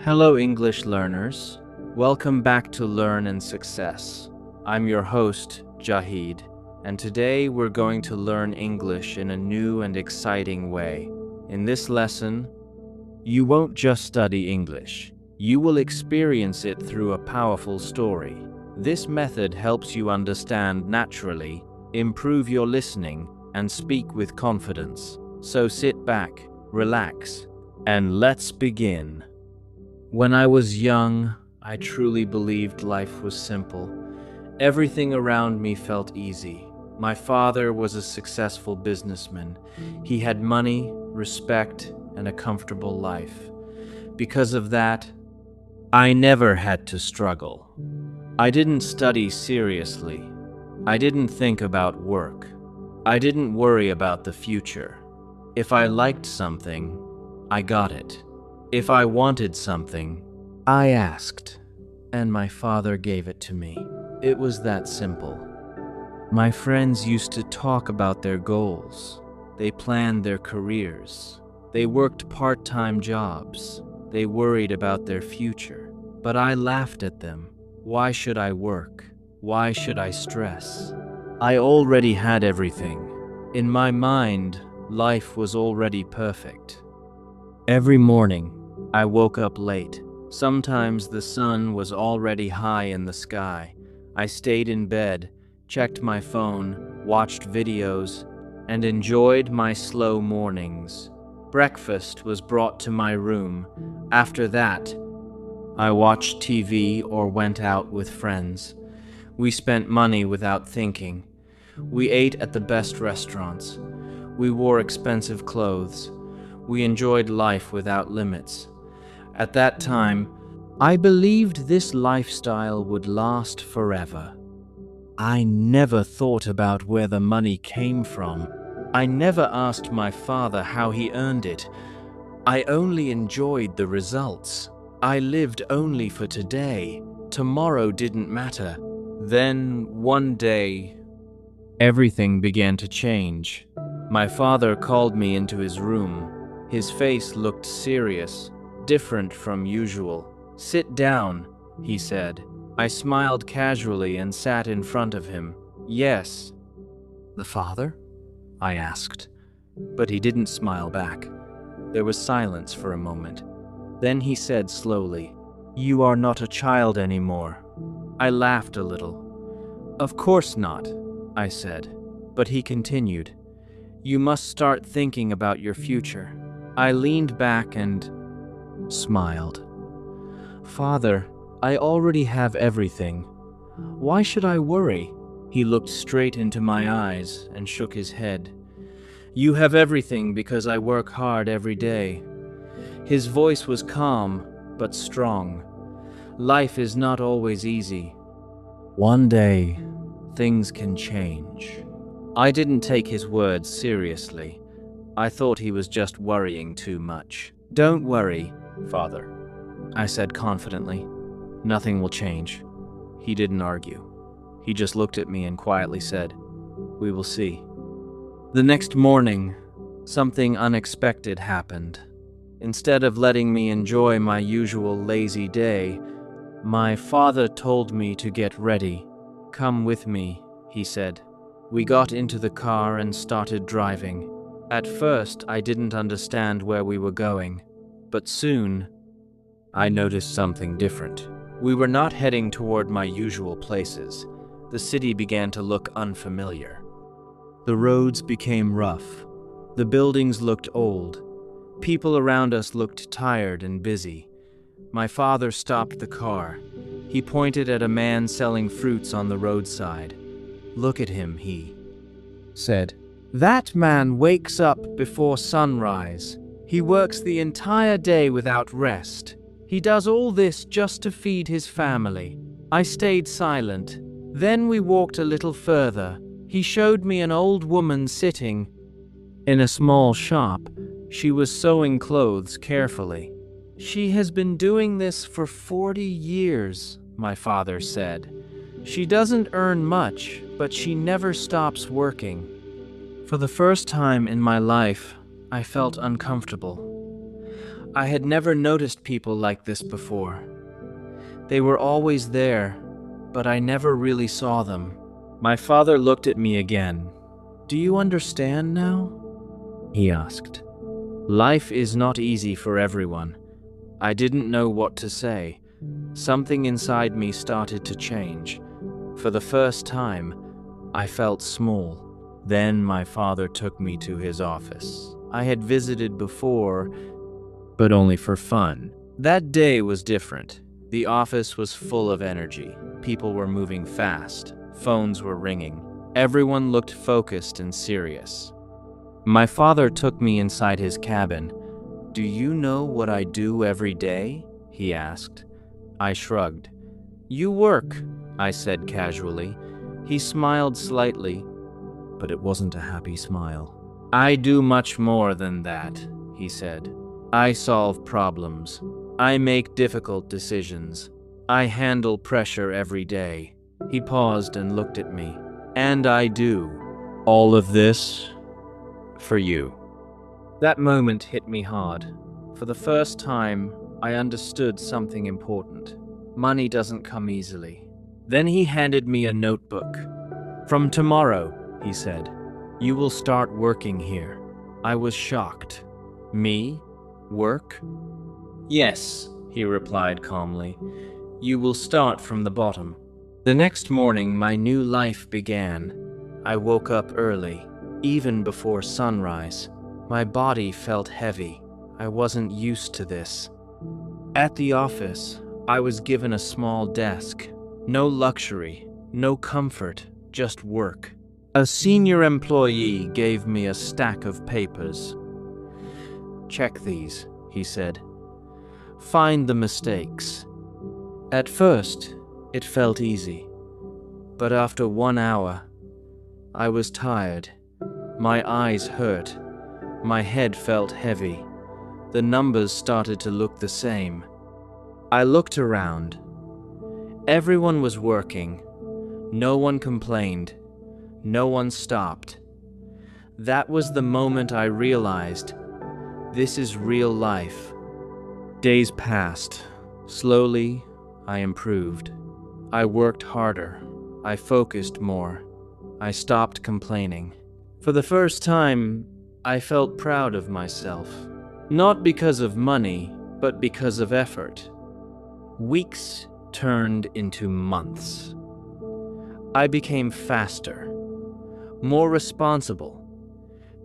Hello, English learners. Welcome back to Learn and Success. I'm your host, Jahid, and today we're going to learn English in a new and exciting way. In this lesson, you won't just study English. You will experience it through a powerful story. This method helps you understand naturally, improve your listening, and speak with confidence. So sit back, relax, and let's begin. When I was young, I truly believed life was simple. Everything around me felt easy. My father was a successful businessman. He had money, respect, and a comfortable life. Because of that, I never had to struggle. I didn't study seriously. I didn't think about work. I didn't worry about the future. If I liked something, I got it. If I wanted something, I asked, and my father gave it to me. It was that simple. My friends used to talk about their goals. They planned their careers. They worked part-time jobs. They worried about their future. But I laughed at them. Why should I work? Why should I stress? I already had everything. In my mind, life was already perfect. Every morning, I woke up late. Sometimes the sun was already high in the sky. I stayed in bed, checked my phone, watched videos, and enjoyed my slow mornings. Breakfast was brought to my room. After that, I watched TV or went out with friends. We spent money without thinking. We ate at the best restaurants. We wore expensive clothes. We enjoyed life without limits. At that time, I believed this lifestyle would last forever. I never thought about where the money came from. I never asked my father how he earned it. I only enjoyed the results. I lived only for today. Tomorrow didn't matter. Then, one day, everything began to change. My father called me into his room. His face looked serious, different from usual. "Sit down," he said. I smiled casually and sat in front of him. "Yes." "The father?" I asked. But he didn't smile back. There was silence for a moment. Then he said slowly, "You are not a child anymore." I laughed a little. "Of course not," I said. But he continued, "You must start thinking about your future." I leaned back and smiled. "Father, I already have everything. Why should I worry?" He looked straight into my eyes and shook his head. "You have everything because I work hard every day." His voice was calm but strong. Life is not always easy. One day, things can change. I didn't take his words seriously. I thought he was just worrying too much. "Don't worry, Father," I said confidently. "Nothing will change." He didn't argue. He just looked at me and quietly said, "We will see." The next morning, something unexpected happened. Instead of letting me enjoy my usual lazy day, my father told me to get ready. "Come with me," he said. We got into the car and started driving. At first, I didn't understand where we were going, but soon, I noticed something different. We were not heading toward my usual places. The city began to look unfamiliar. The roads became rough. The buildings looked old. People around us looked tired and busy. My father stopped the car. He pointed at a man selling fruits on the roadside. "Look at him," he said. "That man wakes up before sunrise. He works the entire day without rest. He does all this just to feed his family." I stayed silent. Then we walked a little further. He showed me an old woman sitting in a small shop. She was sewing clothes carefully. "She has been doing this for 40 years, my father said. "She doesn't earn much, but she never stops working." For the first time in my life, I felt uncomfortable. I had never noticed people like this before. They were always there, but I never really saw them. My father looked at me again. "Do you understand now?" he asked. Life is not easy for everyone. I didn't know what to say. Something inside me started to change. For the first time, I felt small. Then my father took me to his office. I had visited before, but only for fun. That day was different. The office was full of energy. People were moving fast. Phones were ringing. Everyone looked focused and serious. My father took me inside his cabin. "Do you know what I do every day?" he asked. I shrugged. "You work," I said casually. He smiled slightly, but it wasn't a happy smile. "I do much more than that," he said. "I solve problems. I make difficult decisions. I handle pressure every day." He paused and looked at me. "And I do all of this for you." That moment hit me hard. For the first time, I understood something important. Money doesn't come easily. Then he handed me a notebook. "From tomorrow," he said, "you will start working here." I was shocked. "Me? Work?" "Yes," he replied calmly. "You will start from the bottom." The next morning, my new life began. I woke up early, even before sunrise. My body felt heavy. I wasn't used to this. At the office, I was given a small desk. No luxury, no comfort, just work. A senior employee gave me a stack of papers. "Check these," he said. "Find the mistakes." At first, it felt easy. But after 1 hour, I was tired. My eyes hurt. My head felt heavy. The numbers started to look the same. I looked around. Everyone was working. No one complained. No one stopped. That was the moment I realized, this is real life. Days passed. Slowly, I improved. I worked harder. I focused more. I stopped complaining. For the first time, I felt proud of myself. Not because of money, but because of effort. Weeks turned into months. I became faster, more responsible.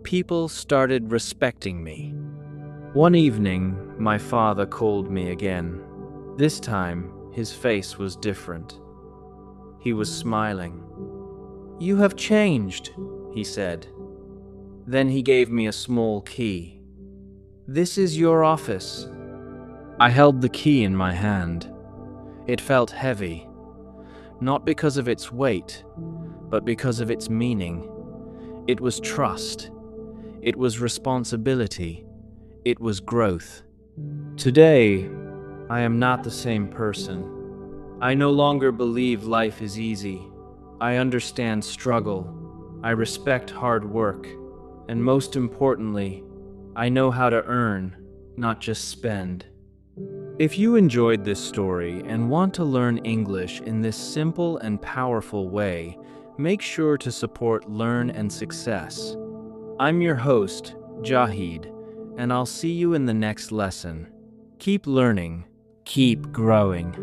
People started respecting me. One evening, my father called me again. This time, his face was different. He was smiling. "You have changed," he said. Then he gave me a small key. "This is your office." I held the key in my hand. It felt heavy, not because of its weight, but because of its meaning. It was trust. It was responsibility. It was growth. Today, I am not the same person. I no longer believe life is easy. I understand struggle. I respect hard work. And most importantly, I know how to earn, not just spend. If you enjoyed this story and want to learn English in this simple and powerful way, make sure to support Learn and Success. I'm your host, Jahid, and I'll see you in the next lesson. Keep learning, keep growing.